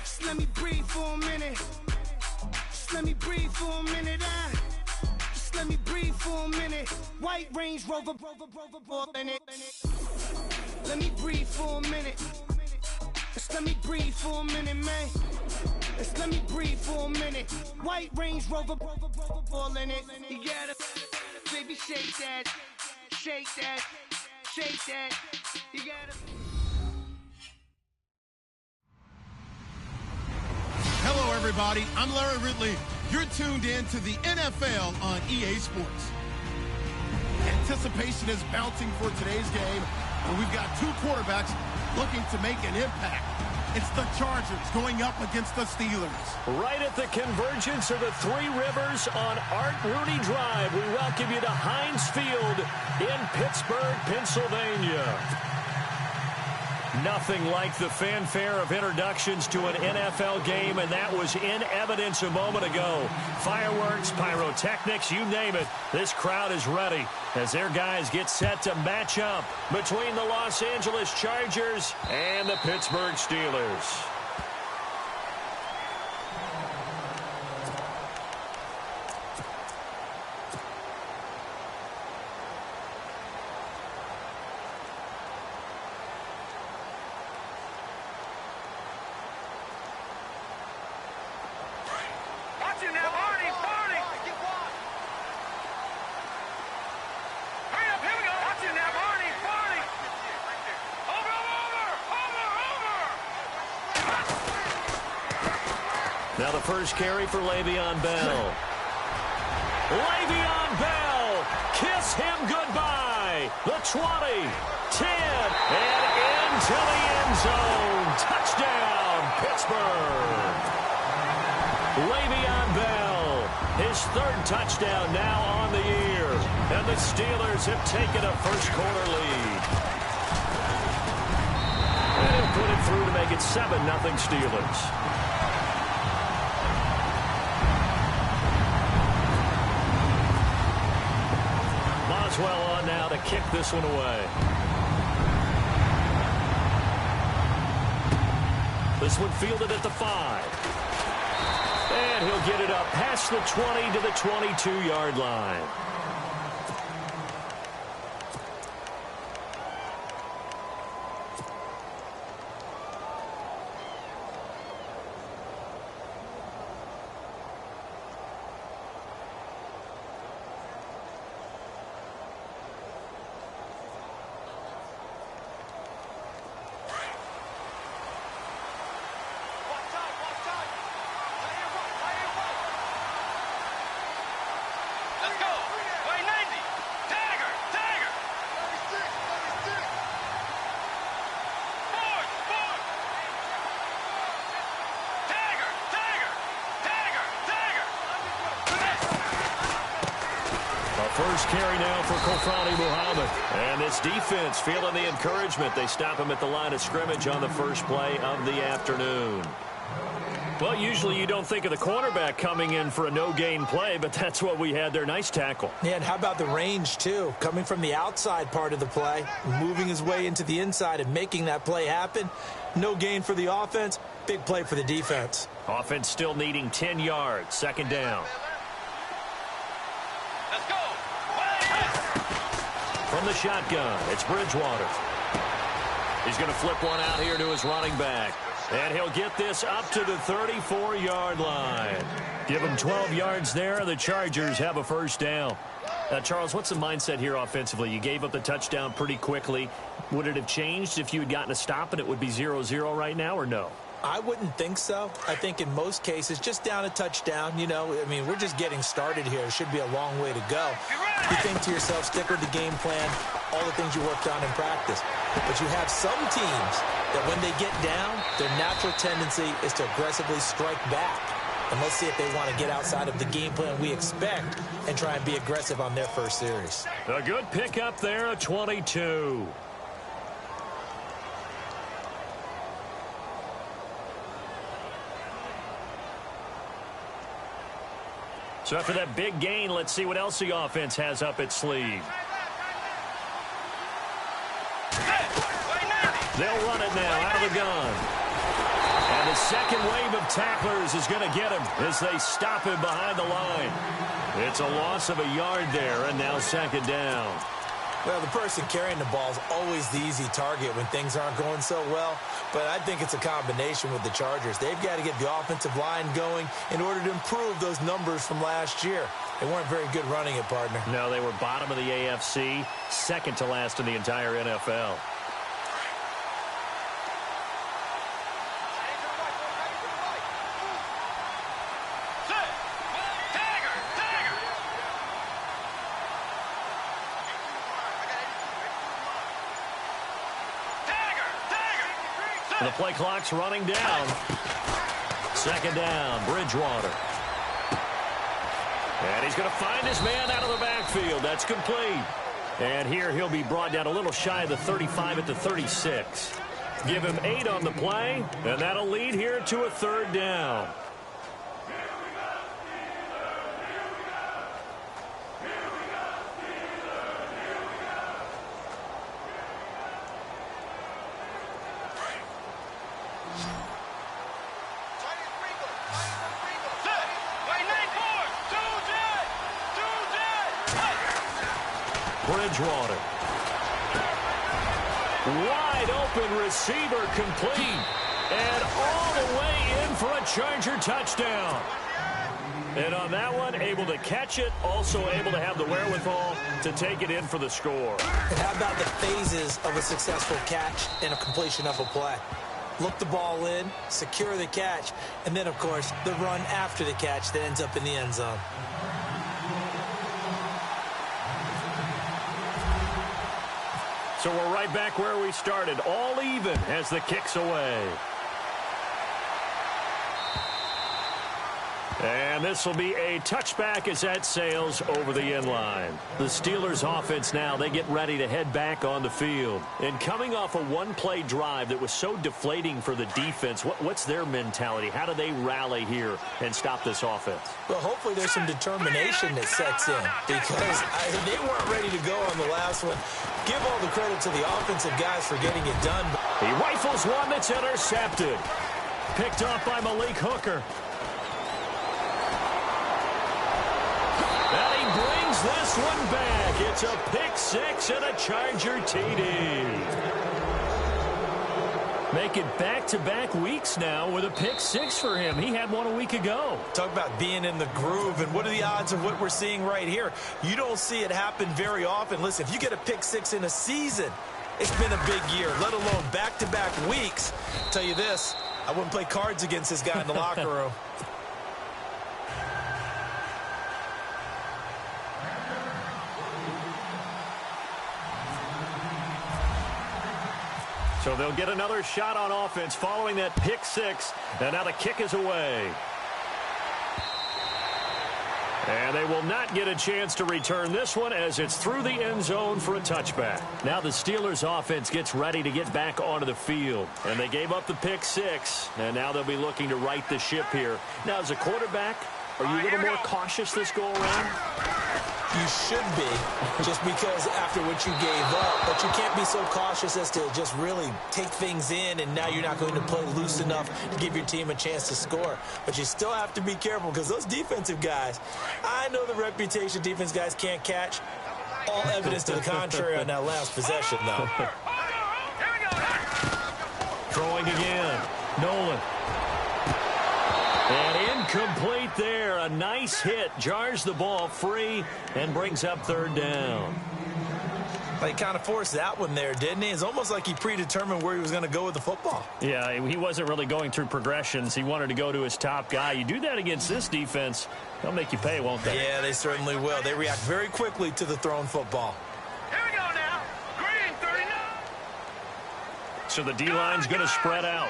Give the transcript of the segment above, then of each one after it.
Just let me breathe for a minute. Just let me breathe for a minute. Just let me breathe for a minute. White Range Rover, in it. Let me breathe for a minute. Just let me breathe for a minute, man. Just let me breathe for a minute. White Range Rover, ball in it. You gotta, baby, shake that, shake that, shake that. You gotta. Hello, everybody. I'm Larry Ridley. You're tuned in to the NFL on EA Sports. Anticipation is bouncing for today's game, and we've got two quarterbacks looking to make an impact. It's the Chargers going up against the Steelers. Right at the convergence of the Three Rivers on Art Rooney Drive, we welcome you to Heinz Field in Pittsburgh, Pennsylvania. Nothing like the fanfare of introductions to an NFL game, and that was in evidence a moment ago. Fireworks, pyrotechnics, you name it. This crowd is ready as their guys get set to match up between the Los Angeles Chargers and the Pittsburgh Steelers. Now the first carry for Le'Veon Bell. Le'Veon Bell, kiss him goodbye. The 20, 10, and into the end zone. Touchdown, Pittsburgh. Le'Veon Bell, his third touchdown now on the year. And the Steelers have taken a first-quarter lead. And he'll put it through to make it 7-0 Steelers. Well on now to kick this one away. This one fielded at the 5. And he'll get it up past the 20 to the 22-yard line. First carry now for Kofrani Muhammad. And this defense feeling the encouragement. They stop him at the line of scrimmage on the first play of the afternoon. Well, usually you don't think of the cornerback coming in for a no-gain play, but that's what we had there. Nice tackle. Yeah, and how about the range, too? Coming from the outside part of the play, moving his way into the inside and making that play happen. No gain for the offense, big play for the defense. Offense still needing 10 yards, second down. From the shotgun, it's Bridgewater. He's going to flip one out here to his running back. And he'll get this up to the 34-yard line. Give him 12 yards there. The Chargers have a first down. Charles, what's the mindset here offensively? You gave up the touchdown pretty quickly. Would it have changed if you had gotten a stop and it would be 0-0 right now, or no? I wouldn't think so. I think in most cases, just down a touchdown, you know, I mean, we're just getting started here. It should be a long way to go. You think to yourself, stick with the game plan, all the things you worked on in practice. But you have some teams that when they get down, their natural tendency is to aggressively strike back. And let's see if they want to get outside of the game plan we expect and try and be aggressive on their first series. A good pickup there, a 22. So after that big gain, let's see what else the offense has up its sleeve. They'll run it now out of the gun. And the The second wave of tacklers is going to get him as they stop him behind the line. It's a loss of a yard there, and now second down. Well, the person carrying the ball is always the easy target when things aren't going so well. But I think it's a combination with the Chargers. They've got to get the offensive line going in order to improve those numbers from last year. They weren't very good running it, partner. No, they were bottom of the AFC, second to last in the entire NFL. The play clock's running down. Second down, Bridgewater. And he's going to find his man out of the backfield. That's complete. And here he'll be brought down a little shy of the 35 at the 36. Give him 8 on the play, and that'll lead here to a third down. Bridgewater. Wide open receiver complete. And all the way in for a Charger touchdown. And on that one, able to catch it, also able to have the wherewithal to take it in for the score. And how about the phases of a successful catch and a completion of a play? Look the ball in, secure the catch, and then, of course, the run after the catch that ends up in the end zone. So we're right back where we started, all even as the kick's away. And this will be a touchback as that sails over the end line. The Steelers offense now, they get ready to head back on the field. And coming off a one-play drive that was so deflating for the defense, what's their mentality? How do they rally here and stop this offense? Well, hopefully there's some determination that sets in because they weren't ready to go on the last one. Give all the credit to the offensive guys for getting it done. He rifles one that's intercepted. Picked off by Malik Hooker. And he brings this one back. It's a pick six and a Charger TD. Making back-to-back weeks now with a pick six for him. He had one a week ago. Talk about being in the groove, and what are the odds of what we're seeing right here? You don't see it happen very often. Listen, if you get a pick six in a season, it's been a big year, let alone back-to-back weeks. I'll tell you this, I wouldn't play cards against this guy in the locker room. So they'll get another shot on offense following that pick six. And now the kick is away. And they will not get a chance to return this one as it's through the end zone for a touchback. Now the Steelers offense gets ready to get back onto the field. And they gave up the pick six. And now they'll be looking to right the ship here. Now as a quarterback, are you a little more cautious this go around? You should be, just because after what you gave up. But you can't be so cautious as to just really take things in, and now you're not going to play loose enough to give your team a chance to score. But you still have to be careful because those defensive guys, I know the reputation defense guys can't catch. All evidence to the contrary on that last possession, though. Throwing again. Nolan. And incomplete there. A nice hit. Jars the ball free and brings up third down. He kind of forced that one there, didn't he? It's almost like he predetermined where he was going to go with the football. Yeah, he wasn't really going through progressions. He wanted to go to his top guy. You do that against this defense, they'll make you pay, won't they? Yeah, they certainly will. They react very quickly to the thrown football. Here we go now. Green, 39. So the D-line's going to spread out.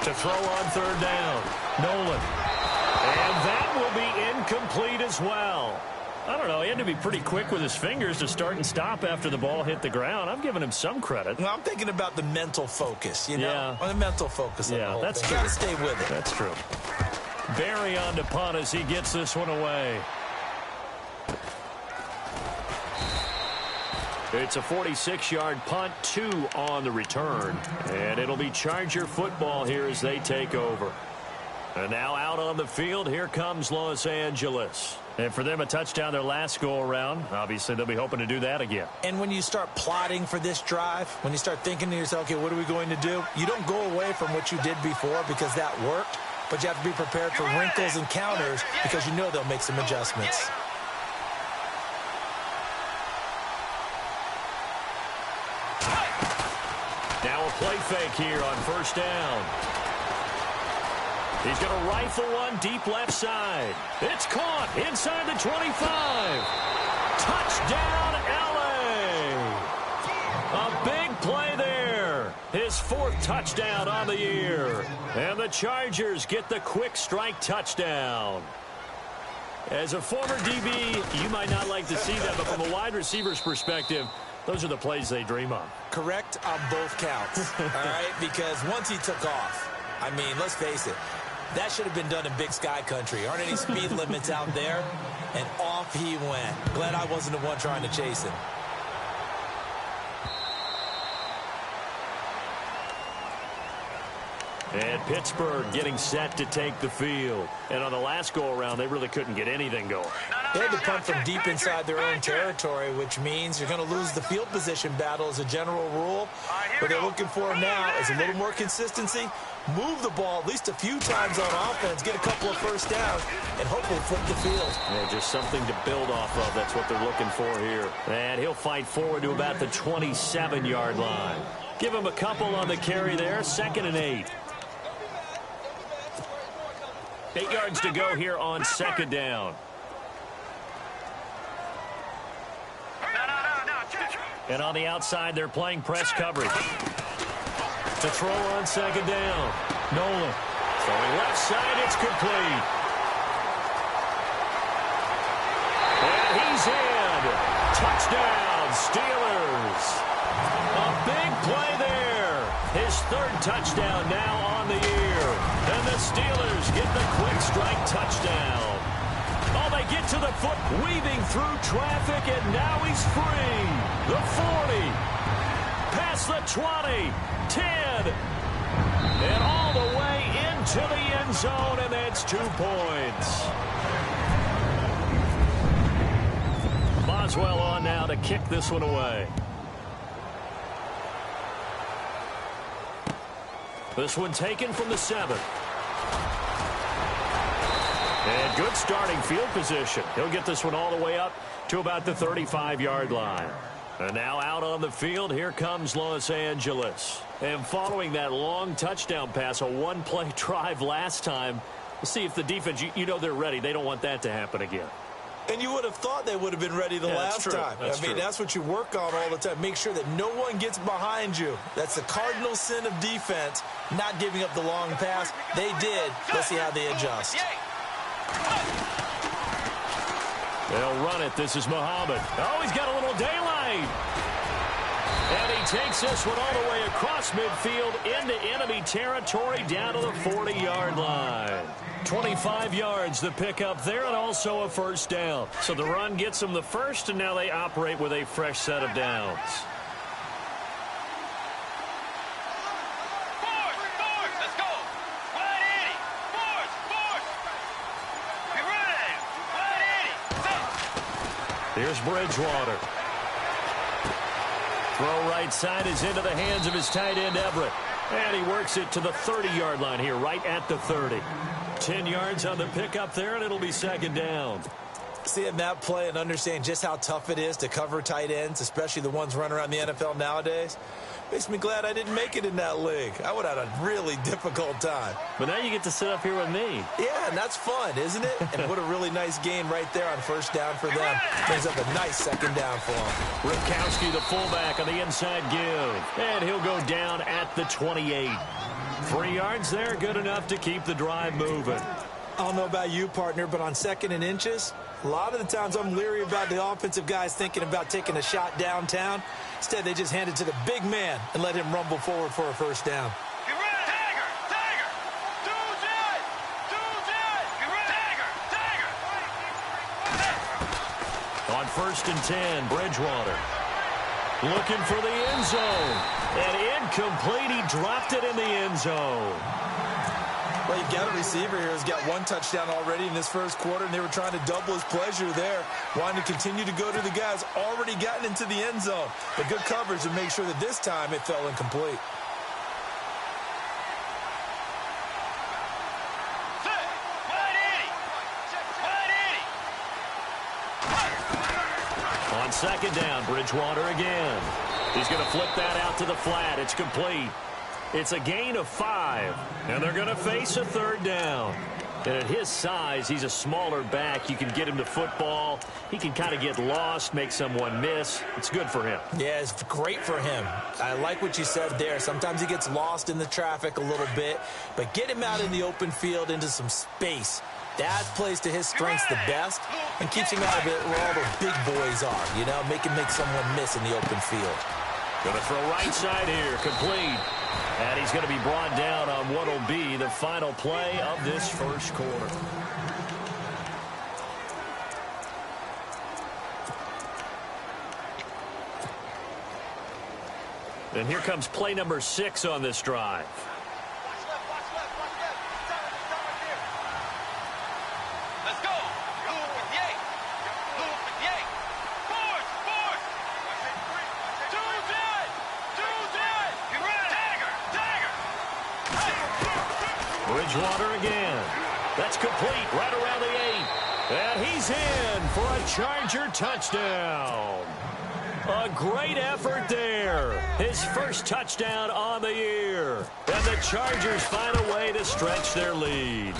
To throw on third down. Nolan. And that will be incomplete as well. I don't know. He had to be pretty quick with his fingers to start and stop after the ball hit the ground. I'm giving him some credit. Well, I'm thinking about the mental focus, you know? Yeah. On the mental focus of the whole that's thing. true. You got to stay with it. That's true. Barry on to punt as he gets this one away. It's a 46-yard punt, 2 on the return. And it'll be Charger football here as they take over. And now out on the field, here comes Los Angeles. And for them, a touchdown their last go-around. Obviously, they'll be hoping to do that again. And when you start plotting for this drive, when you start thinking to yourself, okay, what are we going to do? You don't go away from what you did before because that worked. But you have to be prepared for wrinkles and counters because you know they'll make some adjustments. Now a play fake here on first down. He's going to rifle one deep left side. It's caught inside the 25. Touchdown, L.A. A big play there. His 4th touchdown on the year. And the Chargers get the quick strike touchdown. As a former DB, you might not like to see that, but from a wide receiver's perspective, those are the plays they dream of. Correct on both counts, all right? Because once he took off, I mean, let's face it, that should have been done in Big Sky country. Aren't any speed limits out there? And off he went. Glad I wasn't the one trying to chase him. And Pittsburgh getting set to take the field. And on the last go-around, they really couldn't get anything going. They had to punt from deep inside their own territory, which means you're going to lose the field position battle as a general rule. What they're looking for now is a little more consistency, move the ball at least a few times on offense, get a couple of first downs, and hopefully flip the field. Yeah, just something to build off of. That's what they're looking for here. And he'll fight forward to about the 27-yard line. Give him a couple on the carry there, 2nd and 8. 8 yards to go here on 2nd down. And on the outside, they're playing press coverage. To throw on 2nd down. Nolan. Throwing left side, it's complete. And he's in. Touchdown, Steelers. A big play there. His 3rd touchdown now on the year. And the Steelers get the quick strike touchdown. Oh, they get to the foot, weaving through traffic, and now he's free. The 40, past the 20, 10, and all the way into the end zone, and that's 2 points. Boswell on now to kick this one away. This one taken from the 7. And good starting field position. He'll get this one all the way up to about the 35-yard line. And now out on the field, here comes Los Angeles. And following that long touchdown pass, a one-play drive last time, we'll see if the defense, you know they're ready. They don't want that to happen again. And you would have thought they would have been ready the last time. I mean, that's what you work on all the time. Make sure that no one gets behind you. That's the cardinal sin of defense, not giving up the long pass. They did. Let's see how they adjust. They'll run it. This is Muhammad. Oh, he's got a little daylight. And he takes this one all the way across midfield into enemy territory down to the 40-yard line. 25 yards the pickup there, and also a first down. So the run gets them the first, and now they operate with a fresh set of downs. Let's go. Wide 80. Force. Be ready. Wide 80. Here's Bridgewater. Throw right side is into the hands of his tight end, Everett. And he works it to the 30-yard line here, right at the 30. 10 yards on the pickup there, and it'll be 2nd down. Seeing that play and understanding just how tough it is to cover tight ends, especially the ones running around the NFL nowadays, makes me glad I didn't make it in that league. I would have had a really difficult time. But now you get to sit up here with me. Yeah, and that's fun, isn't it? And what a really nice gain right there on first down for them. Brings up a nice 2nd down for them. Ripkowski, the fullback, on the inside give. And he'll go down at the 28. 3 yards there, good enough to keep the drive moving. I don't know about you, partner, but on 2nd and inches, a lot of the times I'm leery about the offensive guys thinking about taking a shot downtown. Instead, they just hand it to the big man and let him rumble forward for a first down. Get ready. Tiger. Get ready. On 1st and 10, Bridgewater. Looking for the end zone. And incomplete. He dropped it in the end zone. Well, you've got a receiver here who's got one touchdown already in this first quarter, and they were trying to double his pleasure there, wanting to continue to go to the guys already gotten into the end zone. But good coverage to make sure that this time it fell incomplete. On second down, Bridgewater again. He's going to flip that out to the flat. It's complete. It's a gain of 5, and they're going to face a third down. And at his size, he's a smaller back. You can get him to football. He can kind of get lost, make someone miss. It's good for him. Yeah, it's great for him. I like what you said there. Sometimes he gets lost in the traffic a little bit, but get him out in the open field into some space. That plays to his strengths the best and keeps him out of it where all the big boys are, you know, make someone miss in the open field. Going to throw right side here, complete. And he's going to be brought down on what will be the final play of this first quarter. And here comes play number 6 on this drive. Let's go. Blue 58. Blue 58. Force. Do that. Get ready. Tiger. Bridgewater again. That's complete right around the 8. And he's in for a Charger touchdown. A great effort there. His first touchdown on the year. And the Chargers find a way to stretch their lead.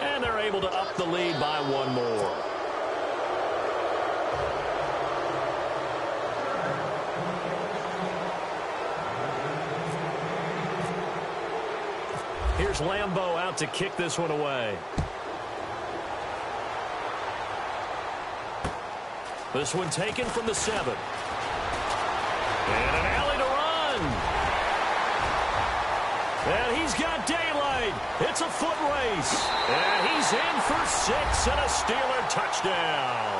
And they're able to up the lead by 1 more. Here's Lambeau out to kick this one away. This one taken from the 7. And an alley to run. And he's got daylight. It's a foot race. And he's in for 6 and a Steeler touchdown.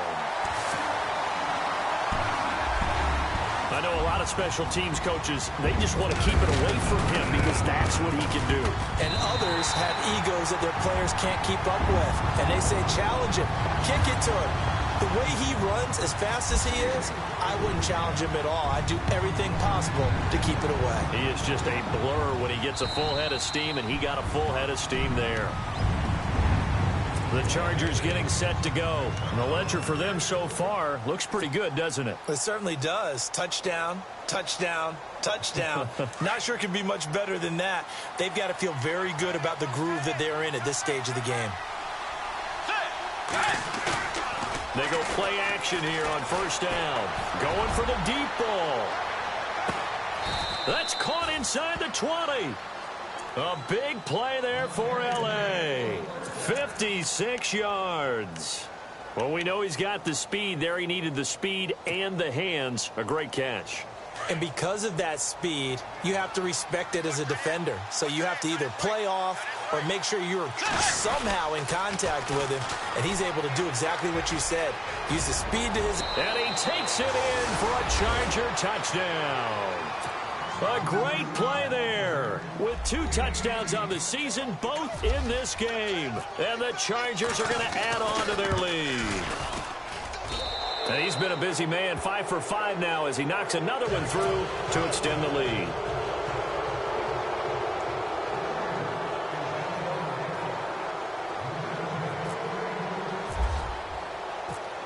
I know a lot of special teams coaches, they just want to keep it away from him because that's what he can do. And others have egos that their players can't keep up with. And they say, challenge him, kick it to him. The way he runs as fast as he is, I wouldn't challenge him at all. I'd do everything possible to keep it away. He is just a blur when he gets a full head of steam, and he got a full head of steam there. The Chargers getting set to go. And the ledger for them so far looks pretty good, doesn't it? It certainly does. Touchdown, touchdown, touchdown. Not sure it can be much better than that. They've got to feel very good about the groove that they're in at this stage of the game. They go play action here on first down. Going for the deep ball. That's caught inside the 20. A big play there for L.A. 56 yards. Well, we know he's got the speed there. He needed the speed and the hands. A great catch. And because of that speed, you have to respect it as a defender. So you have to either play off or make sure you're somehow in contact with him. And he's able to do exactly what you said. Use the speed to his... And he takes it in for a Charger touchdown. A great play there with 2 touchdowns on the season, both in this game. And the Chargers are going to add on to their lead. And he's been a busy man, 5 for 5 now as he knocks another one through to extend the lead.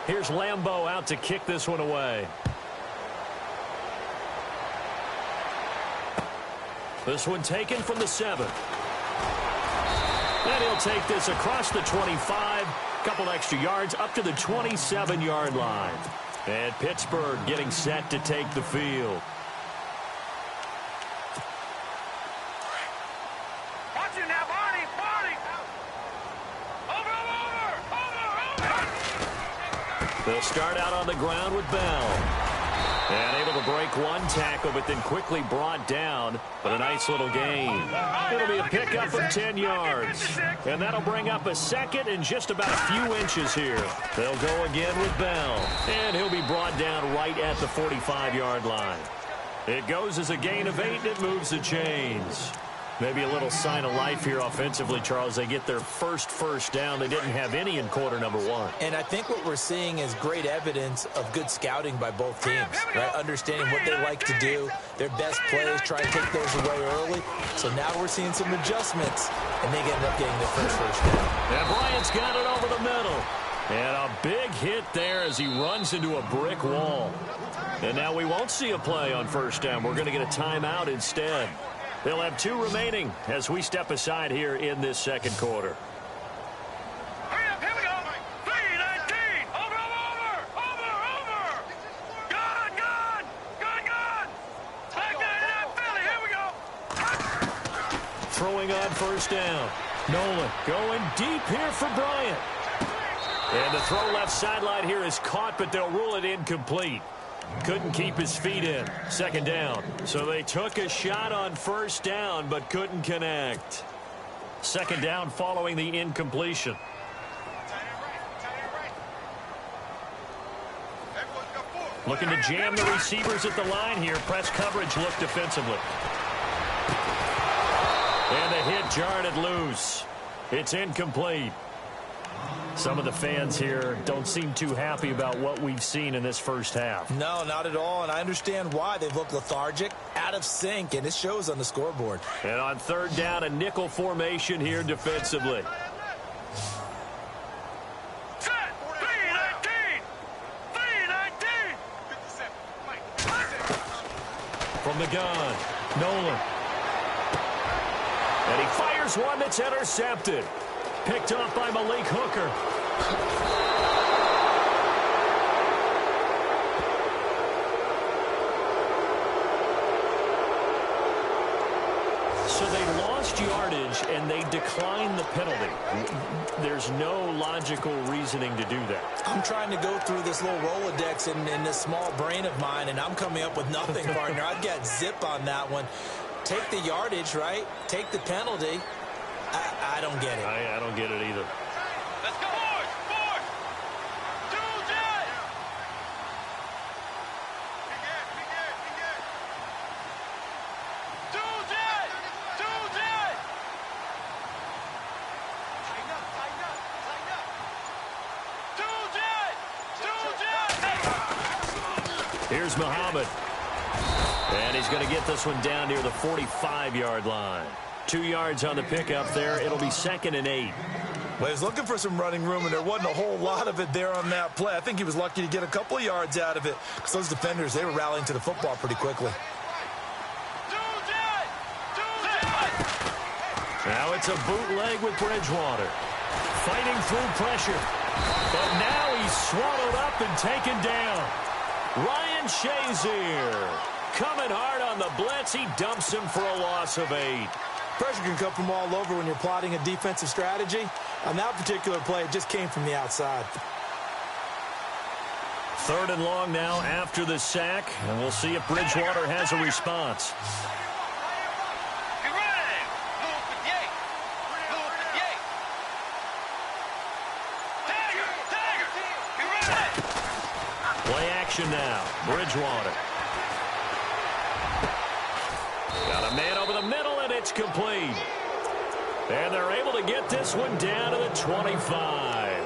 Here's Lambeau out to kick this one away. This one taken from the 7. And he'll take this across the 25. Couple extra yards up to the 27-yard line. And Pittsburgh getting set to take the field. Watch it now, Barney. Over. They'll start out on the ground with Bell. And able to break one tackle, but then quickly brought down. But a nice little gain. It'll be a pickup of 10 yards. And that'll bring up a second and just about a few inches here. They'll go again with Bell. And he'll be brought down right at the 45-yard line. It goes as a gain of 8, and it moves the chains. Maybe a little sign of life here offensively, Charles. They get their first down. They didn't have any in quarter number 1. And I think what we're seeing is great evidence of good scouting by both teams, right? Understanding what they like to do, their best plays, try and take those away early. So now we're seeing some adjustments, and they end up getting their first down. And Bryant's got it over the middle. And a big hit there as he runs into a brick wall. And now we won't see a play on first down. We're going to get a timeout instead. They'll have 2 remaining as we step aside here in this second quarter. Hurry up, here we go. 3-19. Over. Gone. Back down to that Philly. Here we go. Throwing on first down. Nolan going deep here for Bryant. And the throw left sideline here is caught, but they'll rule it incomplete. Couldn't keep his feet in. Second down. So they took a shot on first down, but couldn't connect. Second down following the incompletion. Looking to jam the receivers at the line here. Press coverage look defensively. And the hit jarred it loose. It's incomplete. Some of the fans here don't seem too happy about what we've seen in this first half. No, not at all, and I understand why. They've looked lethargic, out of sync, and it shows on the scoreboard. And on third down, a nickel formation here defensively. Set. 3-19. From the gun, Nolan. And he fires one that's intercepted. Picked off by Malik Hooker. So they lost yardage and they declined the penalty. There's no logical reasoning to do that. I'm trying to go through this little Rolodex in this small brain of mine, and I'm coming up with nothing, partner. I've got zip on that one. Take the yardage, right? Take the penalty. I don't get it. I don't get it either. Let's go. Fourth. 2 jet. Here's Muhammad. And he's going to get this one down near the 45-yard line. 2 yards on the pickup there. It'll be 2nd and 8. Well, he was looking for some running room, and there wasn't a whole lot of it there on that play. I think he was lucky to get a couple of yards out of it because those defenders, they were rallying to the football pretty quickly. Now it's a bootleg with Bridgewater. Fighting through pressure. But now he's swallowed up and taken down. Ryan Shazier coming hard on the blitz. He dumps him for a loss of 8. Pressure can come from all over when you're plotting a defensive strategy. On that particular play, it just came from the outside. 3rd and long now after the sack, and we'll see if Bridgewater has a response. Play action now. Bridgewater. Got a man over the middle, and it's complete. And they're able to get this one down to the 25.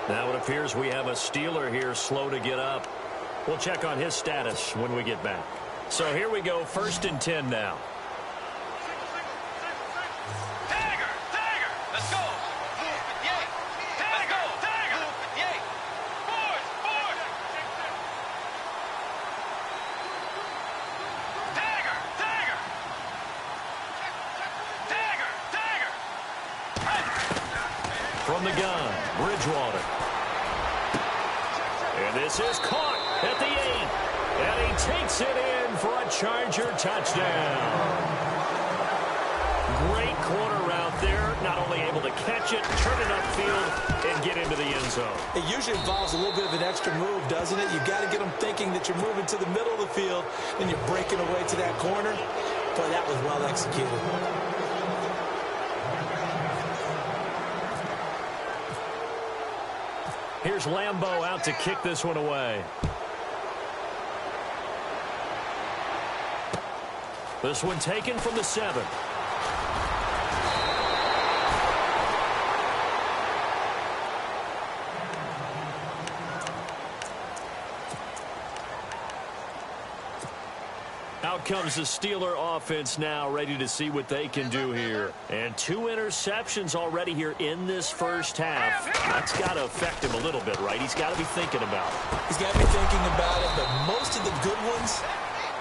Now it appears we have a Steeler here slow to get up. We'll check on his status when we get back. So here we go, 1st and 10 now. Let's go. From the gun, Bridgewater. And this is caught at the 8. And he takes it in for a Charger touchdown. Great corner route there. Not only finally able to catch it, turn it upfield, and get into the end zone. It usually involves a little bit of an extra move, doesn't it? You got to get them thinking that you're moving to the middle of the field, and you're breaking away to that corner. Boy, that was well executed. Here's Lambeau out to kick this one away. This one taken from the 7. Out comes the Steeler offense now, ready to see what they can do here. And 2 interceptions already here in this first half. That's got to affect him a little bit, right? He's got to be thinking about it. He's got to be thinking about it, but most of the good ones,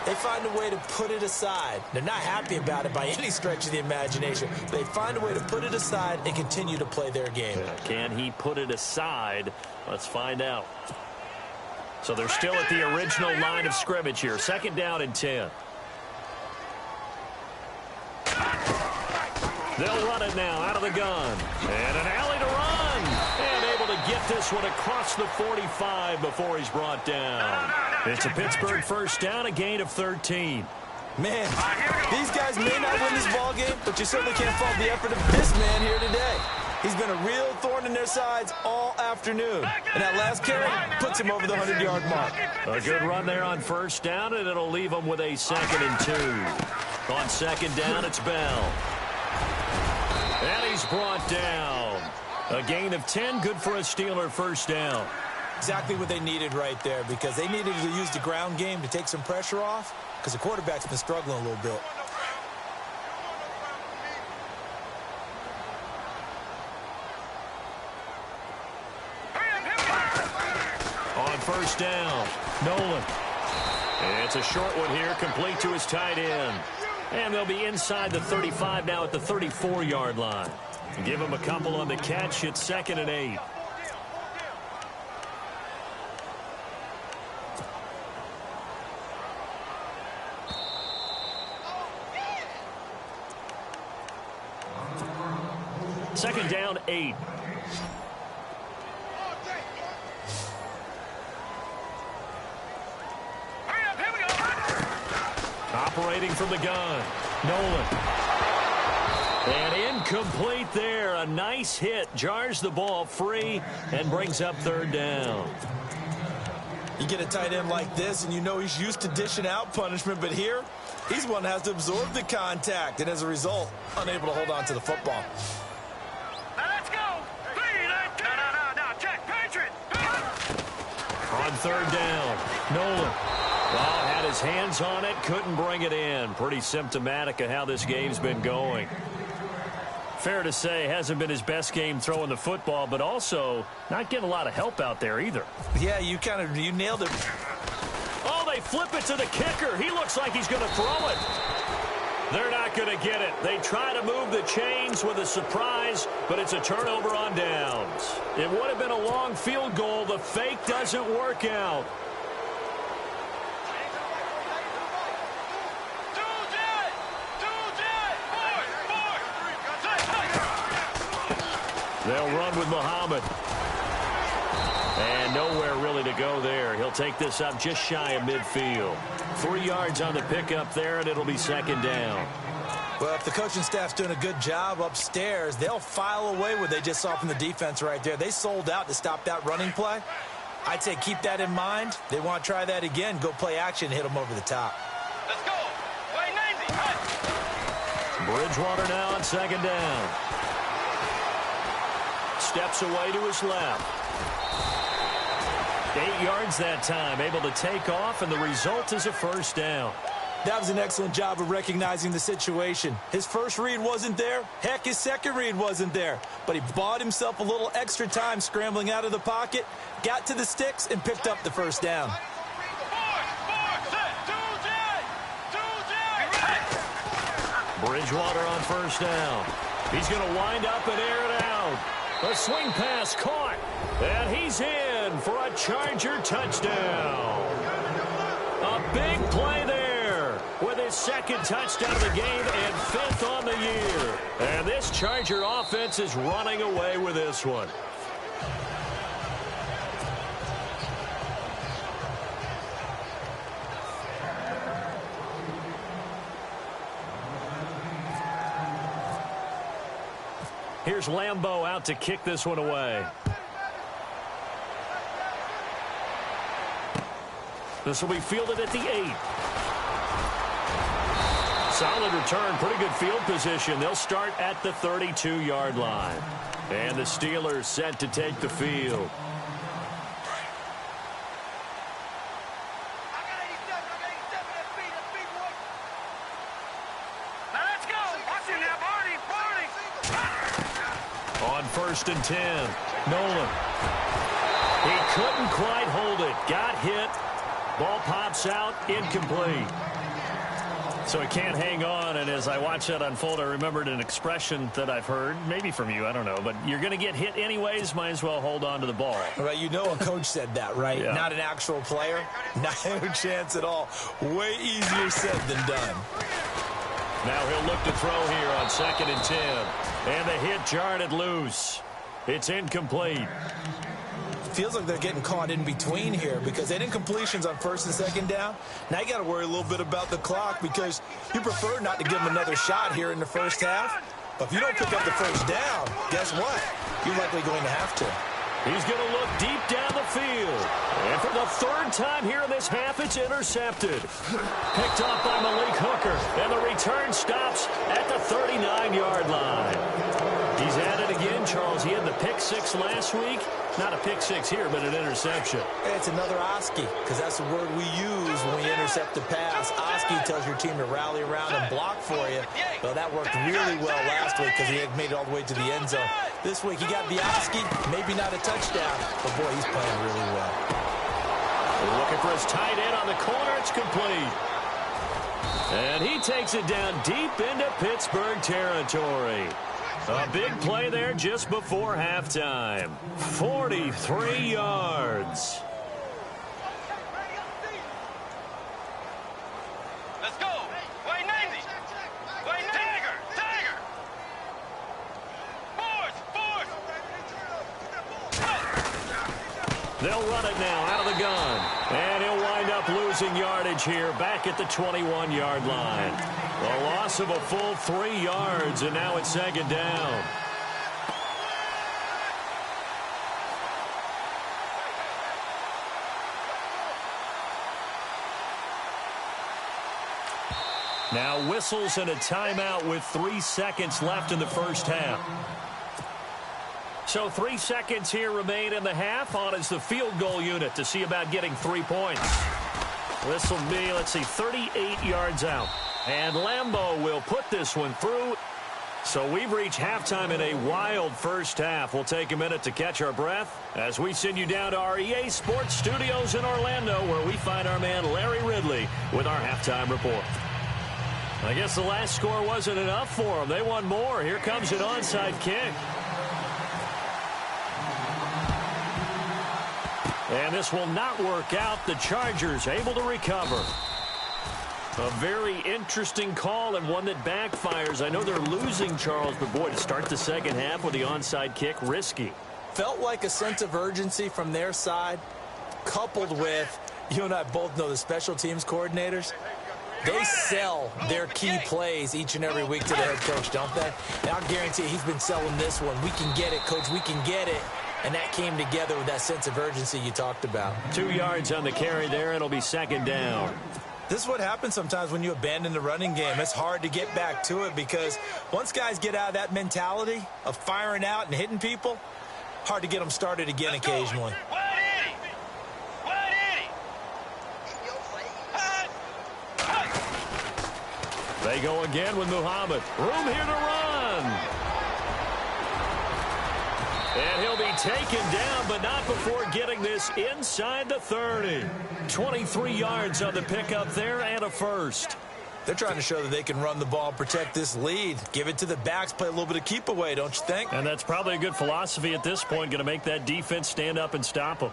they find a way to put it aside. They're not happy about it by any stretch of the imagination. They find a way to put it aside and continue to play their game. Can he put it aside? Let's find out. So they're still at the original line of scrimmage here. 2nd down and 10. They'll run it now out of the gun. And an alley to run. And able to get this one across the 45 before he's brought down. It's a Pittsburgh first down, a gain of 13. Man, these guys may not win this ball game, but you certainly can't fault the effort of this man here today. He's been a real thorn in their sides all afternoon. And that last carry puts him over the 100-yard mark. A good run there on first down, and it'll leave him with a 2nd and 2. On 2nd down, it's Bell. And he's brought down. A gain of 10, good for a Steeler first down. Exactly what they needed right there, because they needed to use the ground game to take some pressure off, because the quarterback's been struggling a little bit. On first down, Nolan. And it's a short one here, complete to his tight end. And they'll be inside the 35 now at the 34-yard line. Give him a couple on the catch. It's 2nd and 8. Second down, 8. Operating from the gun, Nolan. And incomplete there. A nice hit. Jars the ball free and brings up 3rd down. You get a tight end like this, and you know he's used to dishing out punishment, but here, he's one that has to absorb the contact, and as a result, unable to hold on to the football. Now let's go. No, check. Patriot. On 3rd down, Nolan. Well, had his hands on it, couldn't bring it in. Pretty symptomatic of how this game's been going. Fair to say, hasn't been his best game throwing the football, but also not getting a lot of help out there either. Yeah, you nailed it. Oh, they flip it to the kicker. He looks like he's going to throw it. They're not going to get it. They try to move the chains with a surprise, but it's a turnover on downs. It would have been a long field goal. The fake doesn't work out. They'll run with Muhammad. And nowhere really to go there. He'll take this up just shy of midfield. 3 yards on the pickup there, and it'll be 2nd down. Well, if the coaching staff's doing a good job upstairs, they'll file away what they just saw from the defense right there. They sold out to stop that running play. I'd say keep that in mind. They want to try that again. Go play action, hit them over the top. Let's go. Wait, Nancy. Bridgewater now on 2nd down. Steps away to his left. 8 yards that time, able to take off, and the result is a first down. That was an excellent job of recognizing the situation. His first read wasn't there. Heck, his second read wasn't there. But he bought himself a little extra time scrambling out of the pocket, got to the sticks, and picked up the first down. Bridgewater on first down. He's going to wind up and air it out. A swing pass caught, and he's in for a Charger touchdown. A big play there with his second touchdown of the game and 5th on the year. And this Charger offense is running away with this one. Here's Lambeau out to kick this one away. This will be fielded at the 8. Solid return, pretty good field position. They'll start at the 32-yard line. And the Steelers set to take the field. On 1st and 10, Nolan. He couldn't quite hold it. Got hit. Ball pops out, incomplete. So he can't hang on, and as I watch that unfold, I remembered an expression that I've heard, maybe from you, I don't know, but you're going to get hit anyways, might as well hold on to the ball. Right, you know a coach said that, right? Yeah. Not an actual player. Not a chance at all. Way easier said than done. Now he'll look to throw here on 2nd and 10. And the hit jarred it loose. It's incomplete. Feels like they're getting caught in between here because they didn't completions on 1st and 2nd down. Now you got to worry a little bit about the clock because you prefer not to give them another shot here in the first half. But if you don't pick up the first down, guess what? You're likely going to have to. He's going to look deep down the field. And for the 3rd time here in this half, it's intercepted. Picked off by Malik Hooker. And the return stops at the 39-yard line. He's at it again, Charles. He had the pick 6 last week. Not a pick 6 here, but an interception. It's another Oski, because that's the word we use when we intercept the pass. Oski tells your team to rally around and block for you. Well, that worked really well last week because he had made it all the way to the end zone. This week, he got the Oski, maybe not a touchdown, but boy, he's playing really well. We're looking for his tight end on the corner. It's complete. And he takes it down deep into Pittsburgh territory. A big play there just before halftime. 43 yards. Let's go. Wait, 90. Wait, Tiger. Tiger. Force. They'll run it now out of the gun. And he'll wind up losing yardage here back at the 21-yard line. A loss of a full 3 yards, and now it's 2nd down. Now whistles and a timeout with 3 seconds left in the first half. So 3 seconds here remain in the half. On is the field goal unit to see about getting 3 points. This will be, 38 yards out. And Lambeau will put this one through. So we've reached halftime in a wild first half. We'll take a minute to catch our breath as we send you down to our EA Sports Studios in Orlando, where we find our man Larry Ridley with our halftime report. I guess the last score wasn't enough for them. They want more. Here comes an onside kick. And this will not work out. The Chargers able to recover. A very interesting call and one that backfires. I know they're losing, Charles, but boy, to start the second half with the onside kick, risky. Felt like a sense of urgency from their side, coupled with, you and I both know the special teams coordinators. They sell their key plays each and every week to the head coach, don't they? And I'll guarantee you, he's been selling this one. We can get it, coach. We can get it. And that came together with that sense of urgency you talked about. 2 yards on the carry there. It'll be 2nd down. This is what happens sometimes when you abandon the running game. It's hard to get back to it because once guys get out of that mentality of firing out and hitting people, hard to get them started again occasionally. They go again with Muhammad. Room here to run. And he'll be taken down, but not before getting this inside the 30. 23 yards on the pickup there and a first. They're trying to show that they can run the ball, protect this lead. Give it to the backs, play a little bit of keep away, don't you think? And that's probably a good philosophy at this point, going to make that defense stand up and stop them.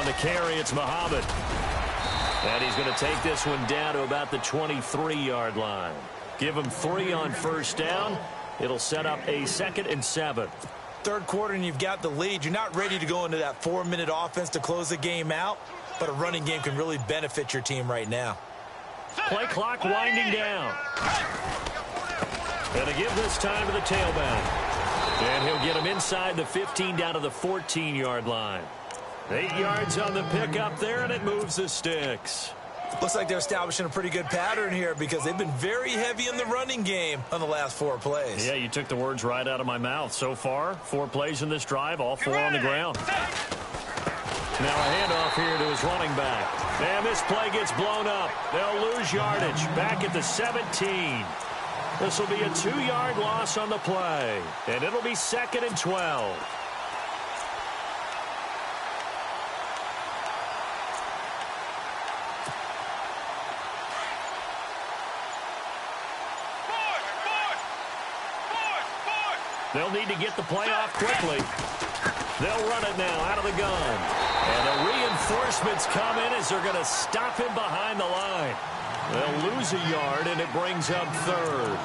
the carry, it's Muhammad. And he's going to take this one down to about the 23-yard line. Give him 3 on first down. It'll set up a 2nd and 7. Third quarter and you've got the lead. You're not ready to go into that 4-minute offense to close the game out, but a running game can really benefit your team right now. Play clock winding down. Going to give this time to the tailback. And he'll get him inside the 15 down to the 14-yard line. 8 yards on the pickup there, and it moves the sticks. Looks like they're establishing a pretty good pattern here because they've been very heavy in the running game on the last 4 plays. Yeah, you took the words right out of my mouth. So far, 4 plays in this drive, all 4 on the ground. Now a handoff here to his running back. And this play gets blown up. They'll lose yardage back at the 17. This will be a 2-yard loss on the play. And it'll be 2nd and 12. They'll need to get the play off quickly. They'll run it now out of the gun. And the reinforcements come in as they're going to stop him behind the line. They'll lose a yard, and it brings up 3rd.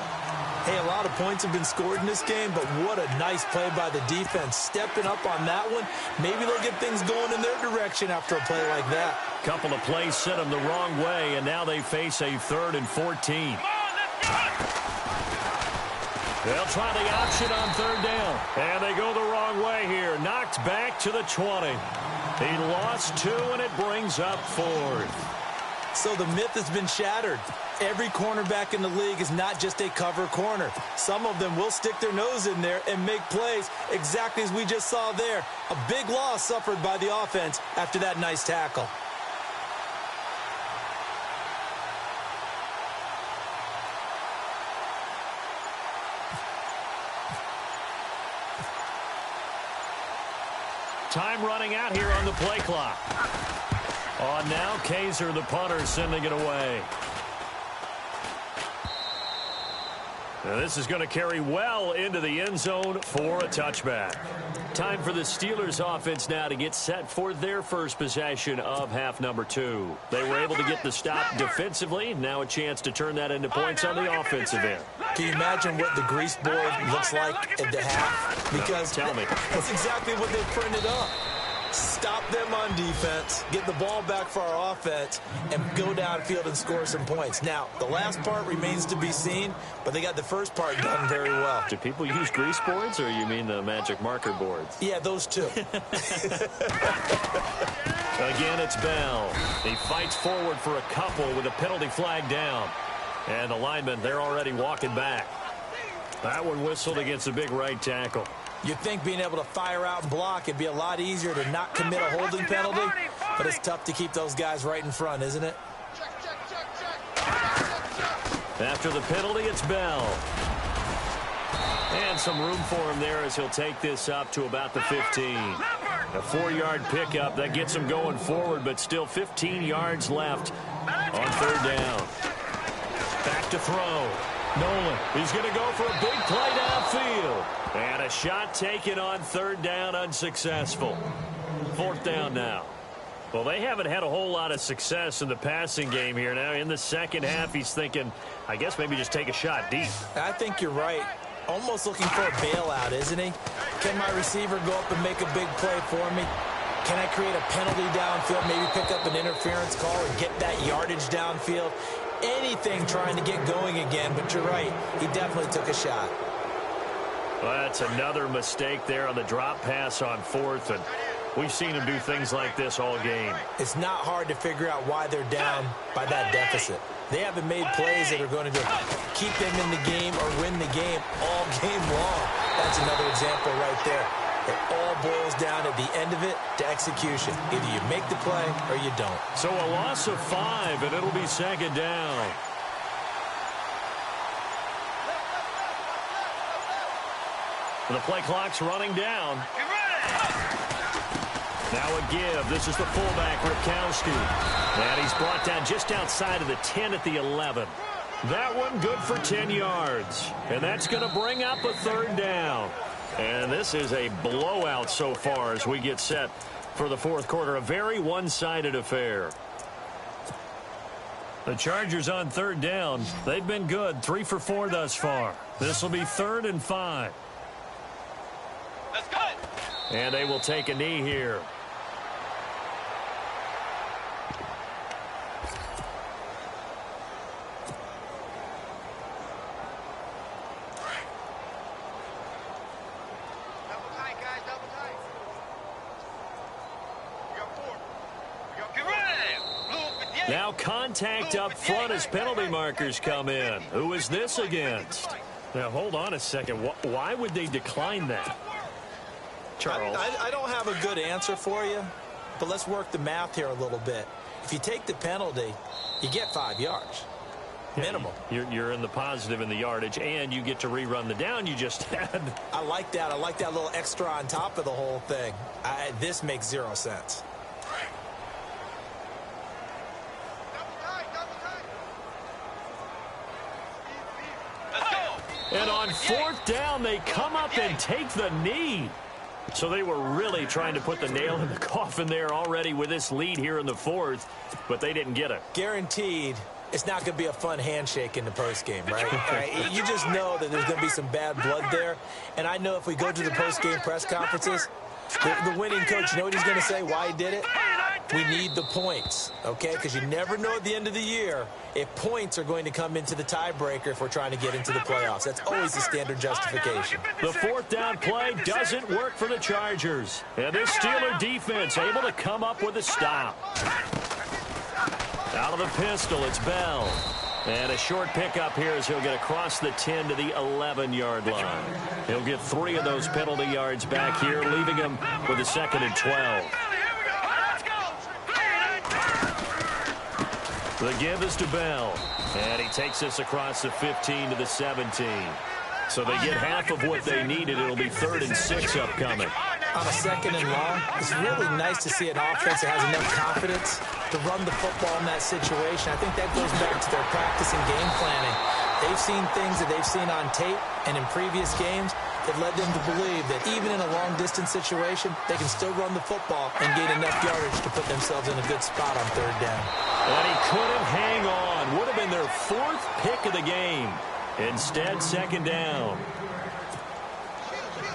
Hey, a lot of points have been scored in this game, but what a nice play by the defense. Stepping up on that one, maybe they'll get things going in their direction after a play like that. Couple of plays sent them the wrong way, and now they face a 3rd and 14. They'll try the option on 3rd down. And they go the wrong way here. Knocked back to the 20. He lost 2, and it brings up 4th. So the myth has been shattered. Every cornerback in the league is not just a cover corner. Some of them will stick their nose in there and make plays exactly as we just saw there. A big loss suffered by the offense after that nice tackle. Time running out here on the play clock. On now, Kaiser, the punter, sending it away. Now this is going to carry well into the end zone for a touchback. Time for the Steelers offense now to get set for their first possession of half number 2. They were able to get the stop defensively. Now a chance to turn that into points on the offensive end. Can you imagine what the grease board looks like at the half? Because tell me. That's exactly what they printed up. Stop them on defense, get the ball back for our offense, and go downfield and score some points. Now, the last part remains to be seen, but they got the first part done very well. Do people use grease boards, or you mean the magic marker boards? Yeah, those two. Again, it's Bell. He fights forward for a couple with a penalty flag down. And the linemen, they're already walking back. That one whistled against a big right tackle. You'd think being able to fire out and block, it'd be a lot easier to not commit a holding penalty, but it's tough to keep those guys right in front, isn't it? After the penalty, it's Bell. And some room for him there as he'll take this up to about the 15. A 4-yard pickup that gets him going forward, but still 15 yards left on 3rd down. Back to throw. Nolan, he's going to go for a big play downfield. And a shot taken on 3rd down, unsuccessful. 4th down now. Well, they haven't had a whole lot of success in the passing game here. Now, in the second half, he's thinking, I guess maybe just take a shot deep. I think you're right. Almost looking for a bailout, isn't he? Can my receiver go up and make a big play for me? Can I create a penalty downfield, maybe pick up an interference call and get that yardage downfield? Anything trying to get going again, but you're right. He definitely took a shot. Well, that's another mistake there on the drop pass on 4th, and we've seen him do things like this all game. It's not hard to figure out why they're down by that deficit. They haven't made plays that are going to keep them in the game or win the game all game long. That's another example right there. It all boils down at the end of it to execution. Either you make the play or you don't. So a loss of 5, and it'll be 2nd down. The play clock's running down. Now a give. This is the fullback, Ripkowski. And he's brought down just outside of the 10 at the 11. That one good for 10 yards. And that's going to bring up a 3rd down. And this is a blowout so far as we get set for the fourth quarter. A very one-sided affair. The Chargers on third down. They've been good. 3 for 4 thus far. This will be 3rd and 5. Let's go. And they will take a knee here. Double tight, guys. Double tight. We got 4. Get ready. Now contact up front as penalty markers come in. Who is this against? Now, hold on a second. Why would they decline that? Charles. I don't have a good answer for you, but let's work the math here a little bit. If you take the penalty, you get 5 yards. Minimum. You're in the positive in the yardage, and you get to rerun the down you just had. I like that. I like that little extra on top of the whole thing. This makes 0 sense. And on 4th down, they come up and take the knee. So they were really trying to put the nail in the coffin there already with this lead here in the 4th, but they didn't get it. Guaranteed, it's not going to be a fun handshake in the postgame, right? You just know that there's going to be some bad blood there. And I know if we go to the postgame press conferences, the winning coach, you know what he's going to say, why he did it? We need the points, okay? Because you never know at the end of the year if points are going to come into the tiebreaker if we're trying to get into the playoffs. That's always the standard justification. The 4th down play doesn't work for the Chargers. And this Steeler defense able to come up with a stop. Out of the pistol, it's Bell. And a short pickup here as he'll get across the 10 to the 11-yard line. He'll get 3 of those penalty yards back here, leaving him with a 2nd and 12. The give is to Bell, and he takes this across the 15 to the 17. So they get half of what they needed. It'll be 3rd and 6 upcoming. On a 2nd and long, it's really nice to see an offense that has enough confidence to run the football in that situation. I think that goes back to their practice and game planning. They've seen things that they've seen on tape and in previous games that led them to believe that even in a long-distance situation, they can still run the football and gain enough yardage to put themselves in a good spot on 3rd down. And he couldn't hang on. Would have been their 4th pick of the game. Instead, 2nd down.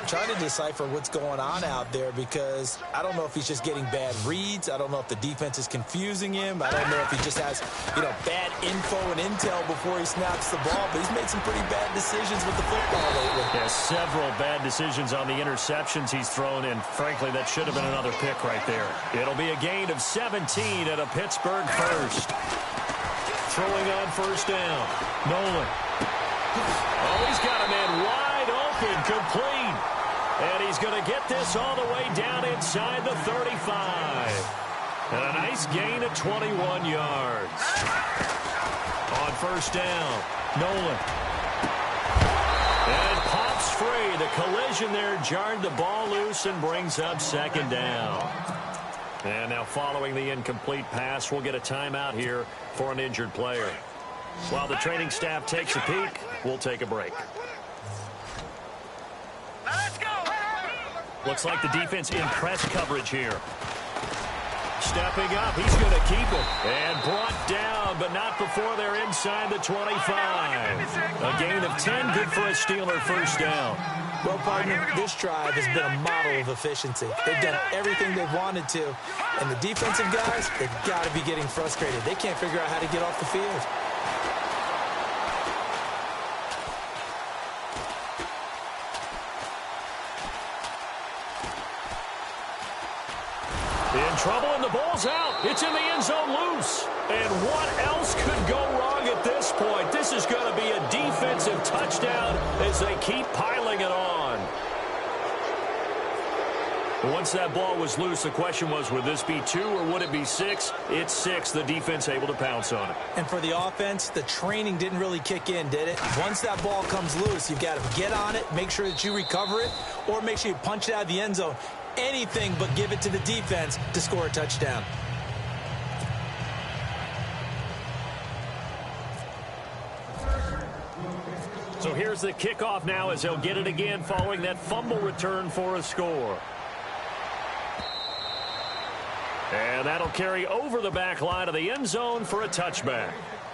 Trying to decipher what's going on out there because I don't know if he's just getting bad reads. I don't know if the defense is confusing him. I don't know if he just has, bad info and intel before he snaps the ball. But he's made some pretty bad decisions with the football lately. Yeah, several bad decisions on the interceptions he's thrown, and frankly, that should have been another pick right there. It'll be a gain of 17 at a Pittsburgh first. Throwing on 1st down. Nolan. Oh, he's got a man wide open, complete. And he's going to get this all the way down inside the 35. And a nice gain of 21 yards. On 1st down, Nolan. And pops free. The collision there jarred the ball loose and brings up 2nd down. And now following the incomplete pass, we'll get a timeout here for an injured player. While the training staff takes a peek, we'll take a break. Let's go. Looks like the defense in press coverage here. Stepping up, he's going to keep it. And brought down, but not before they're inside the 25. A gain of 10, good for a Steeler 1st down. Well, partner, this drive has been a model of efficiency. They've done everything they've wanted to. And the defensive guys, they've got to be getting frustrated. They can't figure out how to get off the field. In trouble, and the ball's out. It's in the end zone loose. And what else could go wrong at this point? This is going to be a defensive touchdown as they keep piling it on. Once that ball was loose, the question was, would this be 2 or would it be 6? It's 6. The defense able to pounce on it. And for the offense, the training didn't really kick in, did it? Once that ball comes loose, you've got to get on it, make sure that you recover it, or make sure you punch it out of the end zone. Anything but give it to the defense to score a touchdown. So here's the kickoff now as they'll get it again following that fumble return for a score. And that'll carry over the back line of the end zone for a touchback.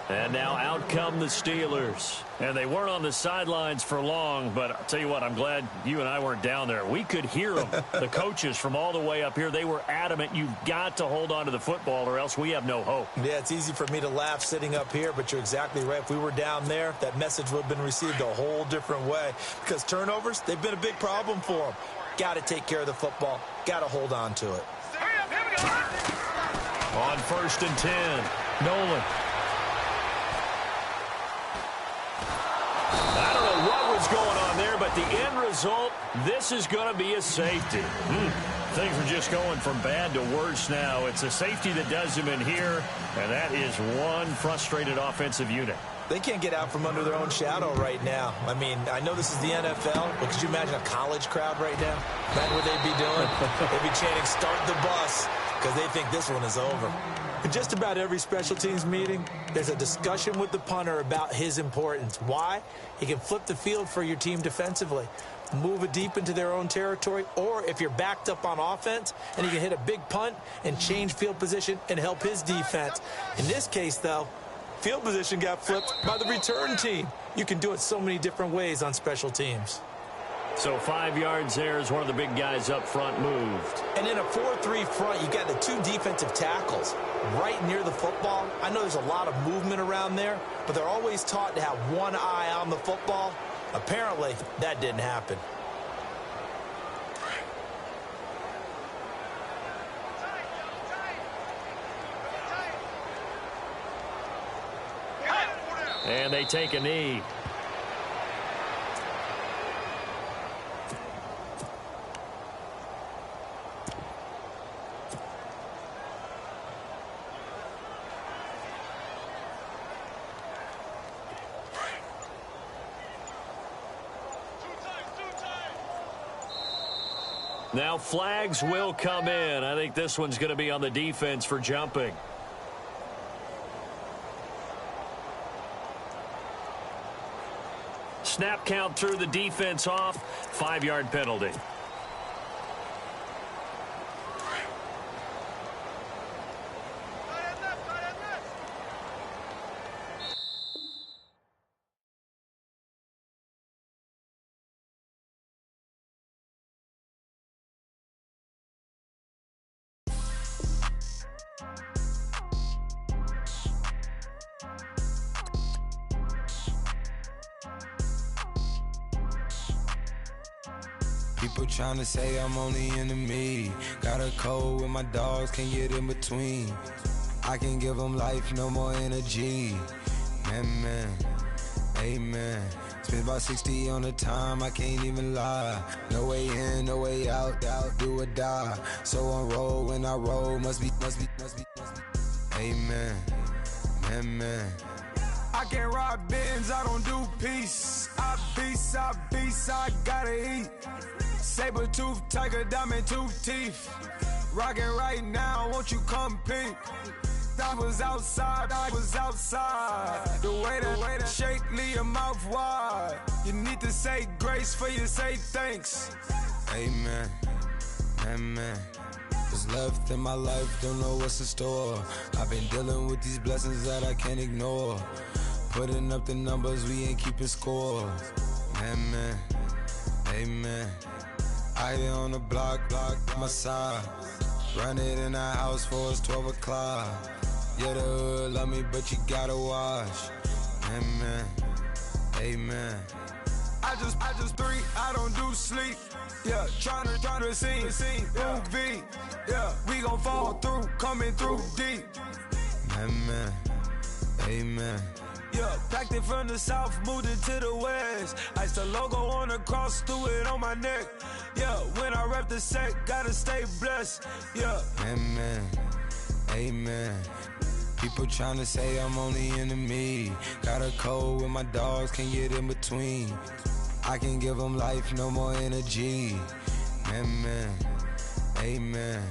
And now out come the Steelers. And they weren't on the sidelines for long, but I'll tell you what, I'm glad you and I weren't down there. We could hear them, the coaches from all the way up here. They were adamant, you've got to hold on to the football or else we have no hope. Yeah, it's easy for me to laugh sitting up here, but you're exactly right. If we were down there, that message would have been received a whole different way. Because turnovers, they've been a big problem for them. Got to take care of the football. Got to hold on to it. Hurry up, here we go. On 1st and 10, Nolan. I don't know what was going on there, but the end result, this is going to be a safety. Things are just going from bad to worse now. It's a safety that does him in here, and that is one frustrated offensive unit. They can't get out from under their own shadow right now. I mean, I know this is the NFL, but could you imagine a college crowd right now? That's what they'd be doing. They'd be chanting, "Start the bus," because they think this one is over. In just about every special teams meeting, there's a discussion with the punter about his importance. Why? He can flip the field for your team defensively, move it deep into their own territory, or if you're backed up on offense, and he can hit a big punt and change field position and help his defense. In this case, though, field position got flipped by the return team. You can do it so many different ways on special teams. So 5 yards there as one of the big guys up front moved. And in a 4-3 front, you got the two defensive tackles right near the football. I know there's a lot of movement around there, but they're always taught to have one eye on the football. Apparently, that didn't happen. And they take a knee. Now flags will come in. I think this one's going to be on the defense for jumping. Snap count through the defense off. 5-yard penalty. People trying to say I'm only enemy. Got a code with my dogs, can't get in between. I can give them life, no more energy. Man, amen. Spent about 60 on the time, I can't even lie. No way in, no way out, do or die. So on roll, when I roll, must be. Amen, man. I can't rob Benz, I don't do peace. I beast, I gotta eat. Saber tooth, tiger, diamond tooth teeth. Rockin' right now, won't you come peep? I was outside. The way that shake, leave your mouth wide. You need to say grace for you say thanks. Amen, amen. What's left in my life, don't know what's in store. I've been dealing with these blessings that I can't ignore. Putting up the numbers, we ain't keeping score. Amen, amen. I here on the block, my side. Run it in the house for us 12 o'clock. Yeah, the hood love me, but you gotta watch. Amen, amen. I just three, I don't do sleep. Yeah, tryna see, movie. Yeah, we gon' fall through, coming through deep. Amen, amen. Yeah, packed it from the south, moved it to the west. Iced the logo on the cross, threw it on my neck. Yeah, when I rep the set, gotta stay blessed. Yeah. Amen, amen. People trying to say I'm only enemy. Got a code with my dogs, can't get in between. I can give them life, no more energy. Amen, amen.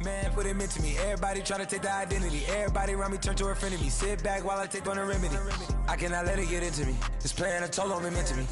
Man, what it meant to me. Everybody try to take the identity. Everybody around me turn to a friend of me. Sit back while I take on the remedy. I cannot let it get into me. This playing a toll on me meant to me.